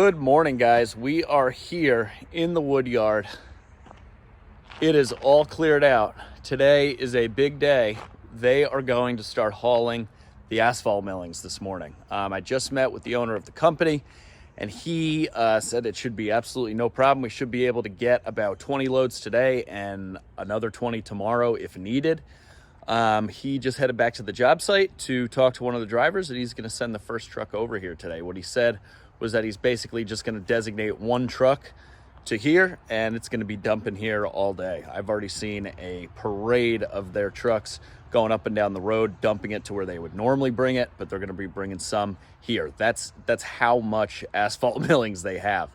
Good morning, guys. We are here in the wood yard. It is all cleared out. Today is a big day. They are going to start hauling the asphalt millings this morning. I just met with the owner of the company, and he said it should be absolutely no problem. We should be able to get about 20 loads today and another 20 tomorrow if needed. He just headed back to the job site to talk to one of the drivers, and he's going to send the first truck over here today. What he said was that he's basically just going to designate one truck to here, and it's going to be dumping here all day. I've already seen a parade of their trucks going up and down the road, dumping it to where they would normally bring it, but they're going to be bringing some here. That's how much asphalt millings they have.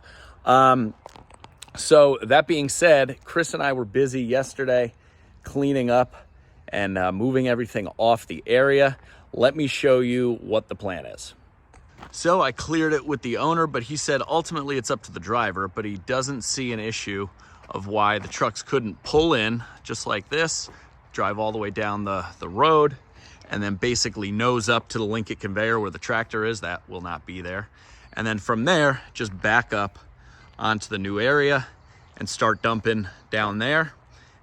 So that being said, Chris and I were busy yesterday cleaning up and moving everything off the area. Let me show you what the plan is. So I cleared it with the owner, but he said ultimately it's up to the driver, but he doesn't see an issue of why the trucks couldn't pull in just like this, drive all the way down the road, and then basically nose up to the linkage conveyor where the tractor is. That will not be there. And then from there, just back up onto the new area and start dumping down there,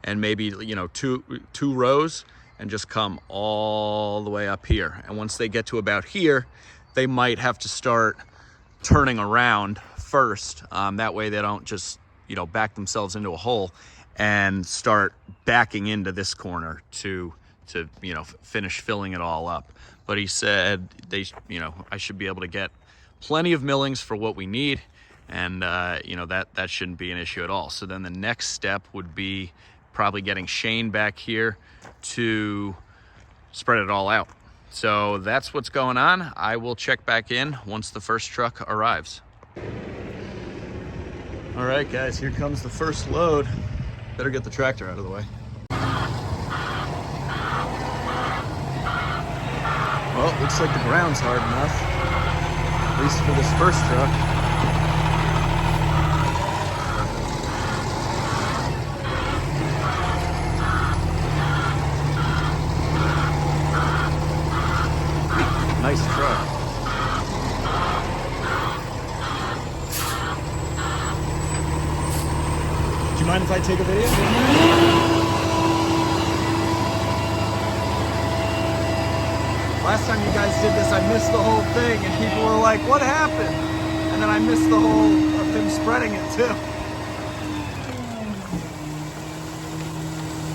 and maybe, you know, two rows, and just come all the way up here. And once they get to about here, they might have to start turning around first. That way they don't just, you know, back themselves into a hole and start backing into this corner to you know, finish filling it all up. But he said you know, I should be able to get plenty of millings for what we need, and you know, that shouldn't be an issue at all. So then the next step would be probably getting Shane back here to spread it all out. So that's what's going on. I will check back in once the first truck arrives. All right, guys, here comes the first load. Better get the tractor out of the way. Well, looks like the ground's hard enough, at least for this first truck. Nice truck. Do you mind if I take a video? Last time you guys did this, I missed the whole thing, and people were like, what happened? And then I missed the whole of them spreading it too.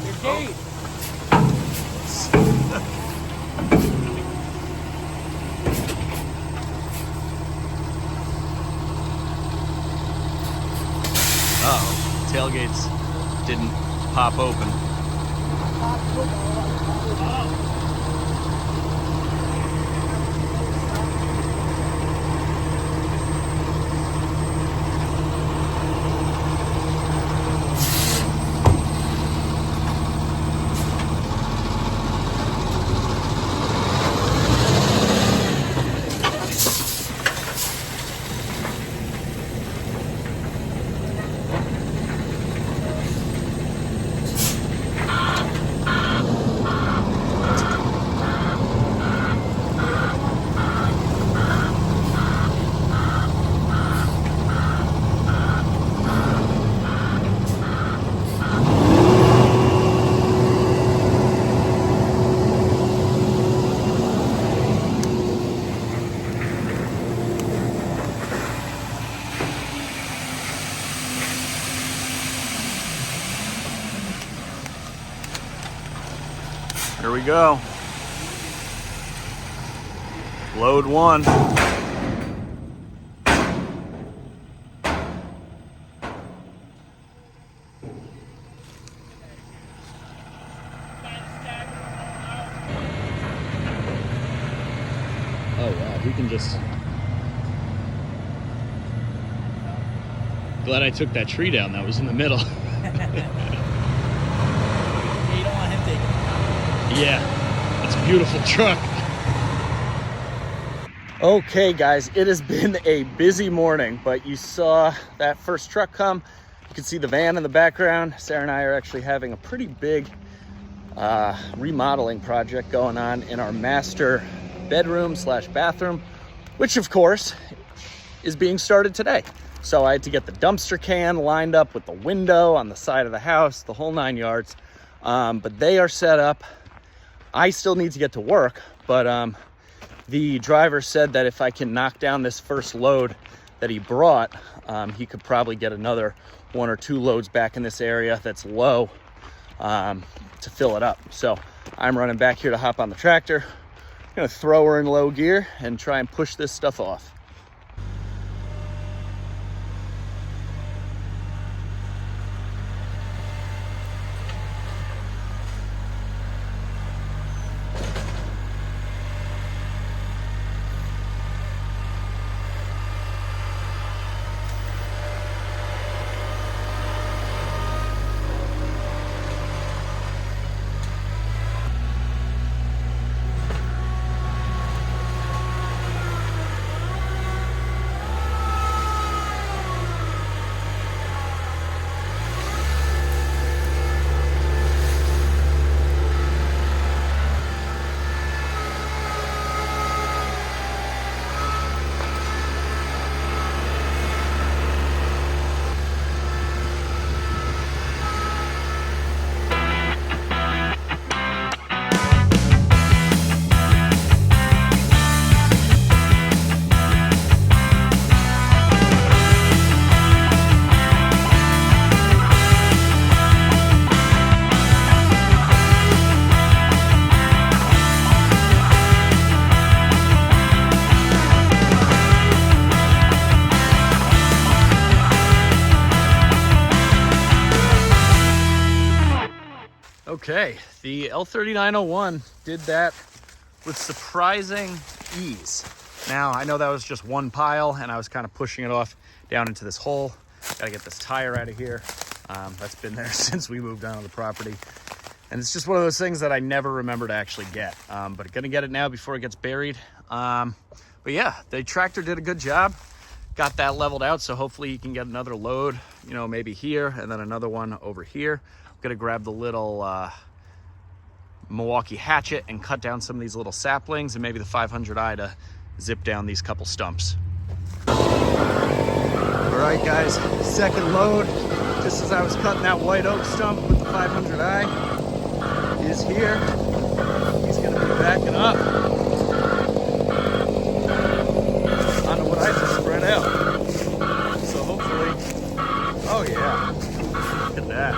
Your gate. Uh-oh, tailgates didn't pop open. Here we go. Load one. Oh wow, we can just... Glad I took that tree down that was in the middle. Yeah, it's a beautiful truck. Okay, guys, it has been a busy morning, but you saw that first truck come. You can see the van in the background. Sarah and I are actually having a pretty big remodeling project going on in our master bedroom slash bathroom, which of course is being started today. So I had to get the dumpster can lined up with the window on the side of the house, the whole 9 yards. But they are set up. I still need to get to work, but the driver said that if I can knock down this first load that he brought, he could probably get another 1 or 2 loads back in this area that's low to fill it up. So I'm running back here to hop on the tractor. I'm gonna throw her in low gear and try and push this stuff off. Okay, the L3901 did that with surprising ease. Now, I know that was just one pile and I was kind of pushing it off down into this hole. Gotta get this tire out of here. That's been there since we moved onto the property. And it's just one of those things that I never remember to actually get. But gonna get it now before it gets buried. But yeah, the tractor did a good job. Got that leveled out, so hopefully you can get another load, you know, maybe here and then another one over here. I'm gonna grab the little Milwaukee hatchet and cut down some of these little saplings and maybe the 500i to zip down these couple stumps. All right, guys, second load. Just as I was cutting that white oak stump with the 500i is here. He's gonna be backing up onto what I just spread out. So hopefully, oh yeah, look at that.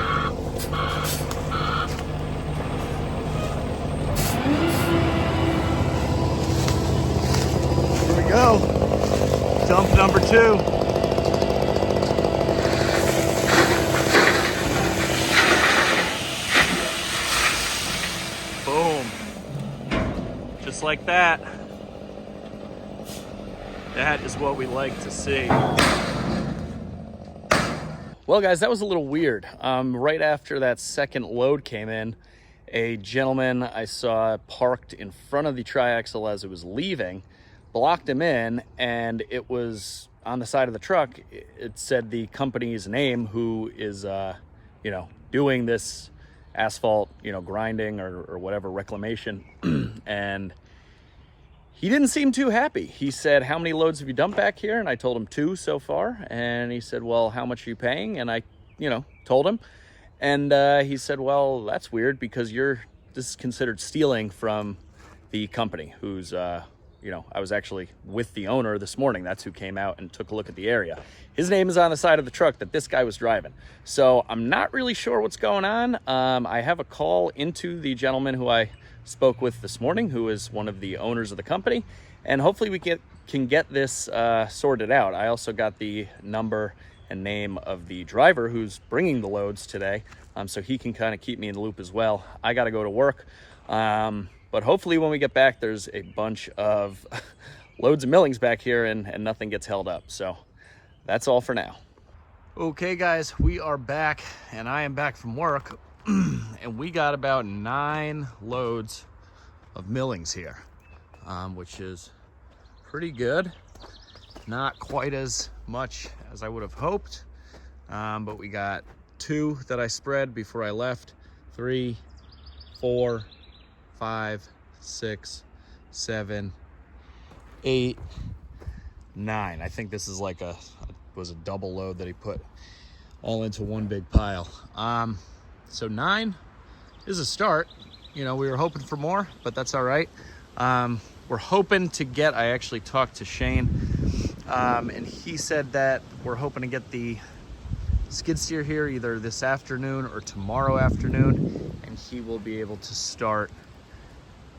Here we go. Dump number 2. Boom. Just like that. That is what we like to see. Well, guys, that was a little weird. Right after that second load came in, a gentleman I saw parked in front of the triaxle as it was leaving, blocked him in, and it was on the side of the truck. It said the company's name, who is, you know, doing this asphalt, you know, grinding or whatever, reclamation. And he didn't seem too happy. He said, "How many loads have you dumped back here?" And I told him 2 so far. And he said, "Well, how much are you paying?" And I, you know, told him. And he said, "Well, that's weird because this is considered stealing from the company who's, you know, I was actually with the owner this morning. That's who came out and took a look at the area. His name is on the side of the truck that this guy was driving. So I'm not really sure what's going on. I have a call into the gentleman who I spoke with this morning, who is one of the owners of the company, and hopefully we can get this sorted out. I also got the number and name of the driver who's bringing the loads today, so he can kind of keep me in the loop as well. I got to go to work, but hopefully when we get back, there's a bunch of loads of millings back here and nothing gets held up. So that's all for now. Okay, guys, we are back, and I am back from work. And we got about 9 loads of millings here, which is pretty good. Not quite as much as I would have hoped, but we got 2 that I spread before I left, 3, 4, 5, 6, 7, 8, 9. I think this is like was a double load that he put all into one big pile. So 9 is a start. You know, we were hoping for more, but that's all right. We're hoping to get, I actually talked to Shane, and he said that we're hoping to get the skid steer here either this afternoon or tomorrow afternoon, and he will be able to start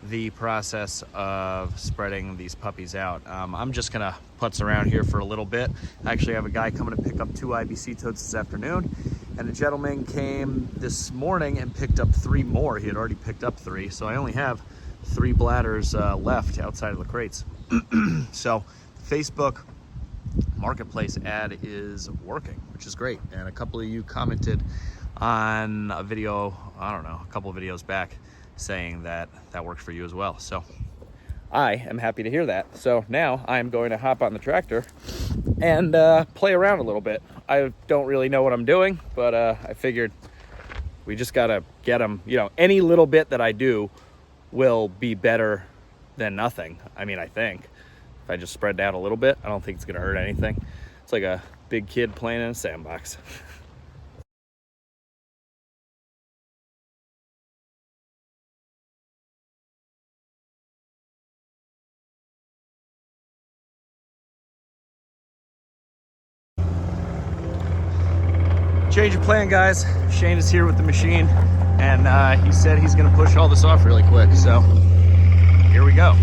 the process of spreading these puppies out. I'm just gonna putz around here for a little bit. I actually have a guy coming to pick up 2 IBC totes this afternoon, and a gentleman came this morning and picked up 3 more. He had already picked up 3, so I only have 3 bladders left outside of the crates. So Facebook Marketplace ad is working, which is great. And a couple of you commented on a video, I don't know, a couple of videos back, saying that that worked for you as well. So I am happy to hear that. So now I'm going to hop on the tractor and play around a little bit. I don't really know what I'm doing, but I figured we just gotta get them. You know, any little bit that I do will be better than nothing. I mean, I think if I just spread out a little bit, I don't think it's gonna hurt anything. It's like a big kid playing in a sandbox. Change of plan, guys. Shane is here with the machine, and he said he's gonna push all this off really quick. So here we go.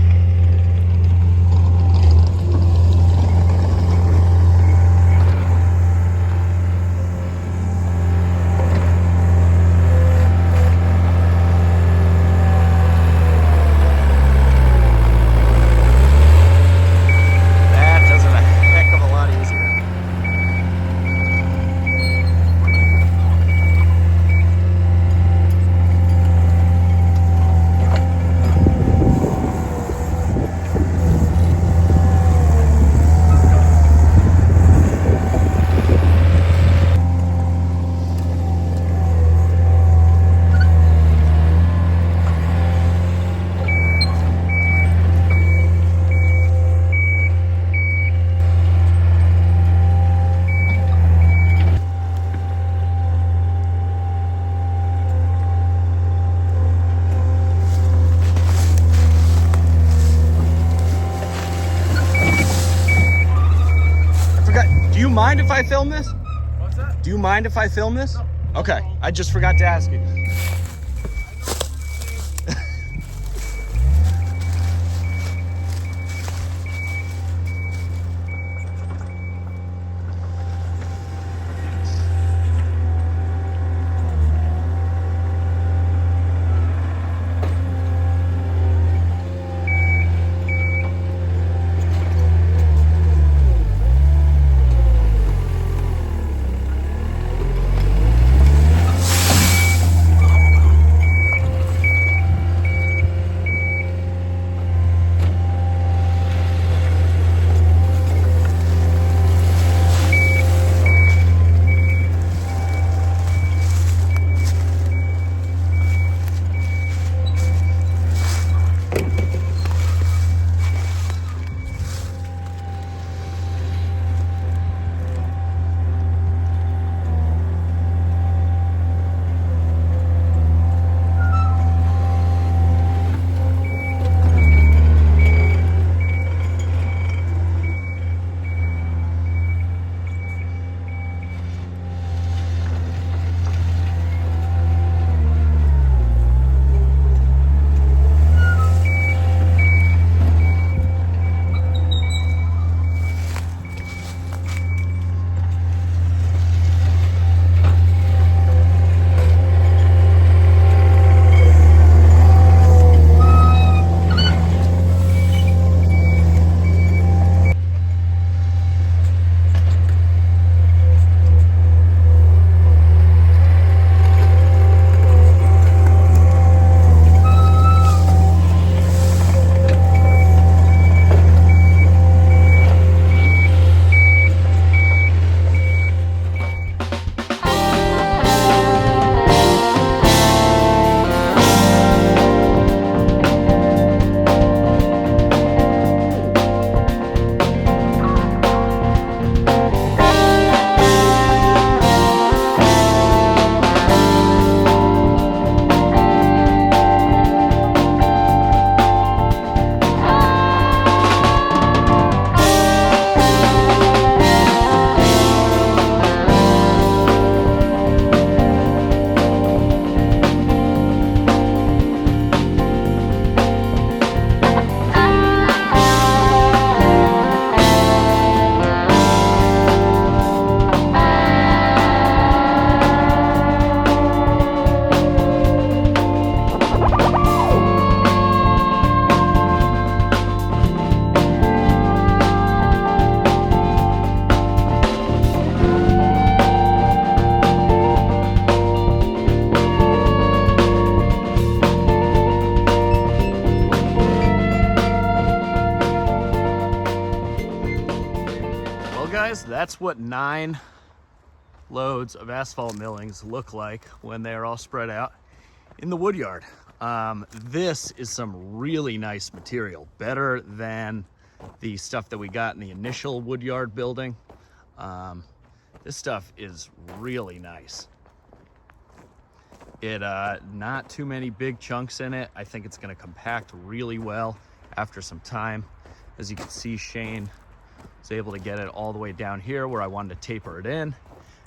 Do you mind if I film this? What's that? Do you mind if I film this? No. Okay, I just forgot to ask you. that's what 9 loads of asphalt millings look like when they're all spread out in the wood yard. This is some really nice material, better than the stuff that we got in the initial wood yard building. This stuff is really nice. Not too many big chunks in it. I think it's going to compact really well after some time. As you can see, Shane was able to get it all the way down here where I wanted to taper it in.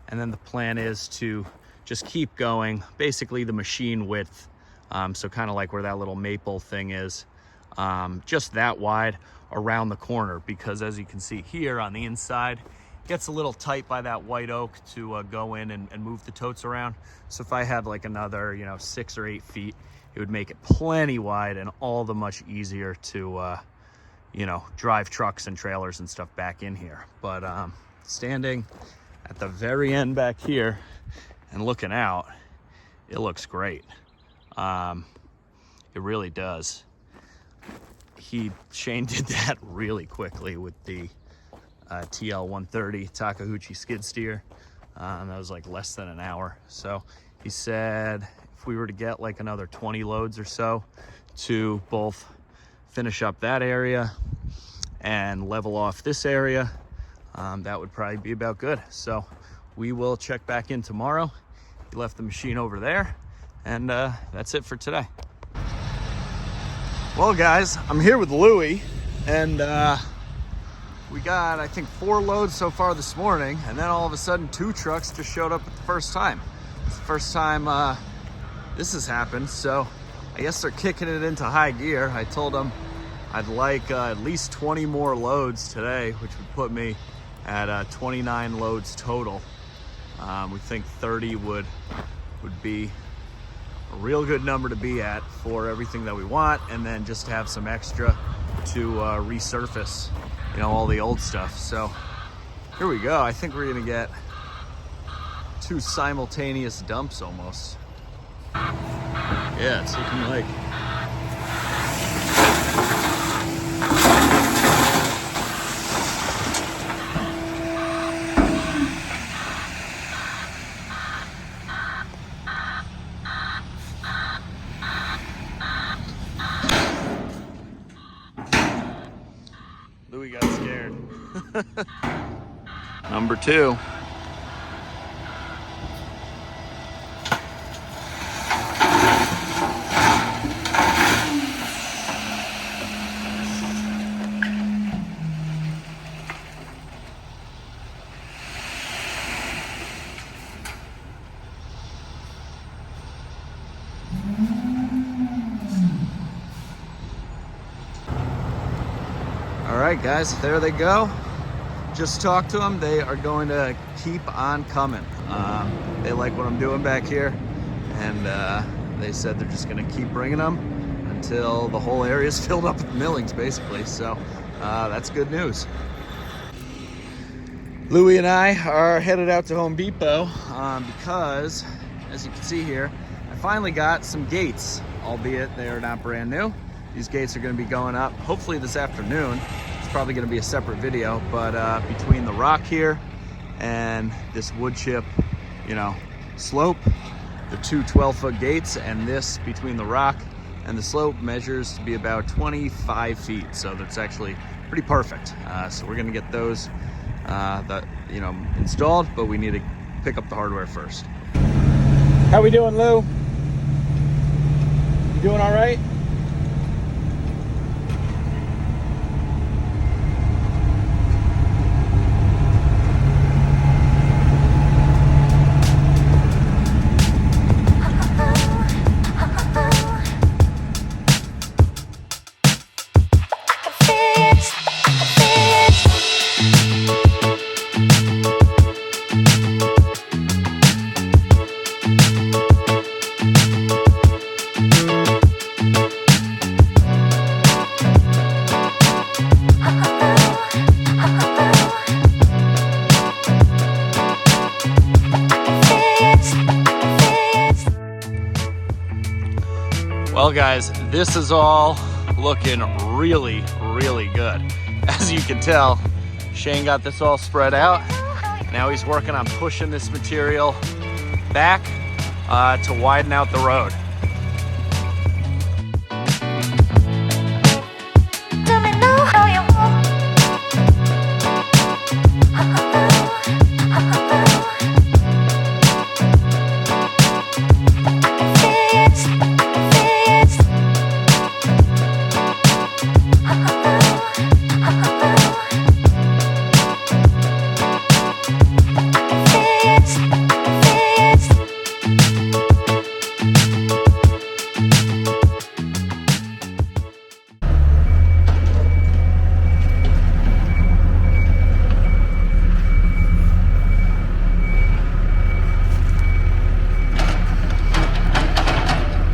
And then the plan is to just keep going, basically the machine width. So kind of like where that little maple thing is, just that wide around the corner, because as you can see here on the inside, it gets a little tight by that white oak to go in and move the totes around. So if I had like another, 6 or 8 feet, it would make it plenty wide and all the much easier to, drive trucks and trailers and stuff back in here. But standing at the very end back here and looking out, it looks great. It really does. Shane did that really quickly with the TL130 Takeuchi skid steer. That was like less than an hour. So he said if we were to get like another 20 loads or so to both finish up that area and level off this area, that would probably be about good. So we will check back in tomorrow. He left the machine over there, and that's it for today. Well guys, I'm here with Louie, and we got, I think, 4 loads so far this morning, and then all of a sudden 2 trucks just showed up at the first time. It's the first time this has happened, so I guess they're kicking it into high gear. I told them I'd like at least 20 more loads today, which would put me at 29 loads total. We think 30 would be a real good number to be at for everything that we want, and then just have some extra to resurface, all the old stuff. So here we go. I think we're gonna get 2 simultaneous dumps almost. Yeah, it's looking like. Louis got scared. Number 2. All right, guys, there they go. Just talked to them. They are going to keep on coming. They like what I'm doing back here, and they said they're just going to keep bringing them until the whole area is filled up with millings, basically. So that's good news. Louie and I are headed out to Home Depot because, as you can see here, I finally got some gates, albeit they are not brand new. These gates are going to be going up hopefully this afternoon. It's probably going to be a separate video, but between the rock here and this wood chip, slope, the 2 12-foot gates, and this between the rock and the slope measures to be about 25 feet. So that's actually pretty perfect. So we're going to get those installed, but we need to pick up the hardware first. How we doing, Lou? You doing all right? Well guys, this is all looking really, really good. As you can tell, Shane got this all spread out. Now he's working on pushing this material back to widen out the road.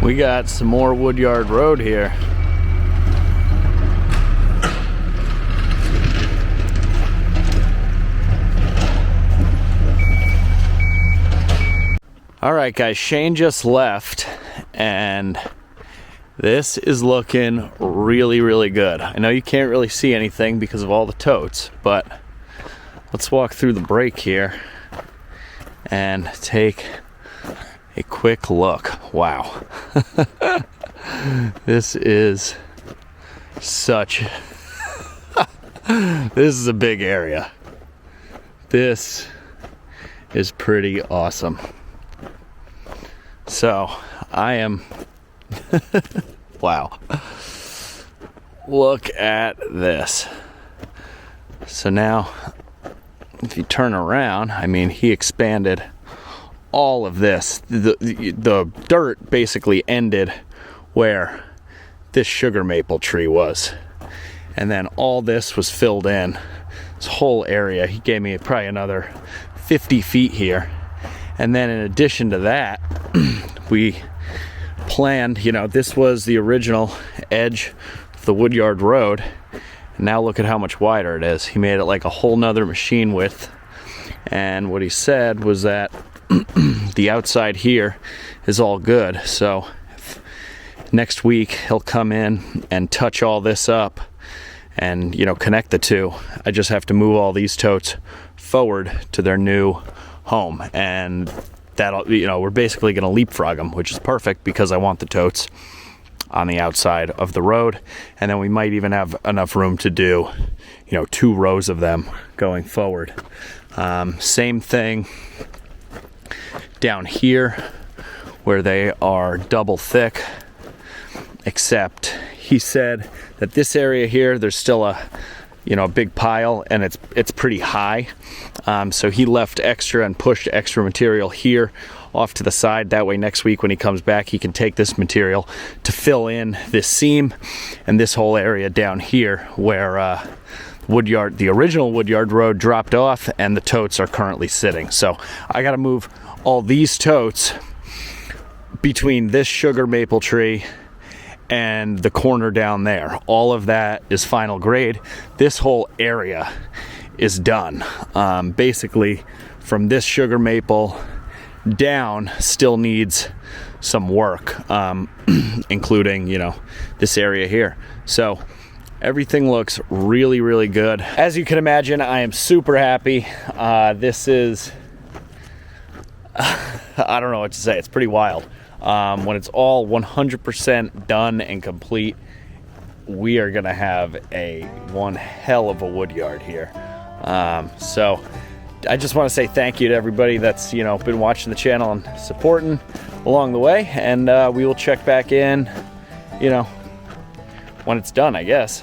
We got some more woodyard road here. All right, guys, Shane just left, and this is looking really, really good. I know you can't really see anything because of all the totes, but let's walk through the break here and take a quick look. Wow. This is such this is a big area. This is pretty awesome. So I am wow, look at this. So now if you turn around, I mean, he expanded all of this. The dirt basically ended where this sugar maple tree was, and then all this was filled in, this whole area. He gave me probably another 50 feet here, and then in addition to that we planned, you know, this was the original edge of the woodyard road, and now look at how much wider it is. He made it like a whole nother machine width, and what he said was that the outside here is all good. So next week he'll come in and touch all this up and, you know, connect the two. I just have to move all these totes forward to their new home, and that'll, you know, we're basically going to leapfrog them, which is perfect because I want the totes on the outside of the road, and then we might even have enough room to do, you know, 2 rows of them going forward. Same thing down here where they are double thick, except he said that this area here, there's still a, you know, a big pile, and it's pretty high. So he left extra and pushed extra material here off to the side. That way next week when he comes back, he can take this material to fill in this seam and this whole area down here where the original woodyard road dropped off and the totes are currently sitting. So I got to move all these totes between this sugar maple tree and the corner down there. All of that is final grade. This whole area is done. Basically from this sugar maple down still needs some work, including, you know, this area here. So everything looks really, really good. As you can imagine, I am super happy. This is I don't know what to say. It's pretty wild. When it's all 100% done and complete, we are gonna have one hell of a woodyard here. So I just want to say thank you to everybody that's, you know, been watching the channel and supporting along the way, and we will check back in, you know, when it's done, I guess.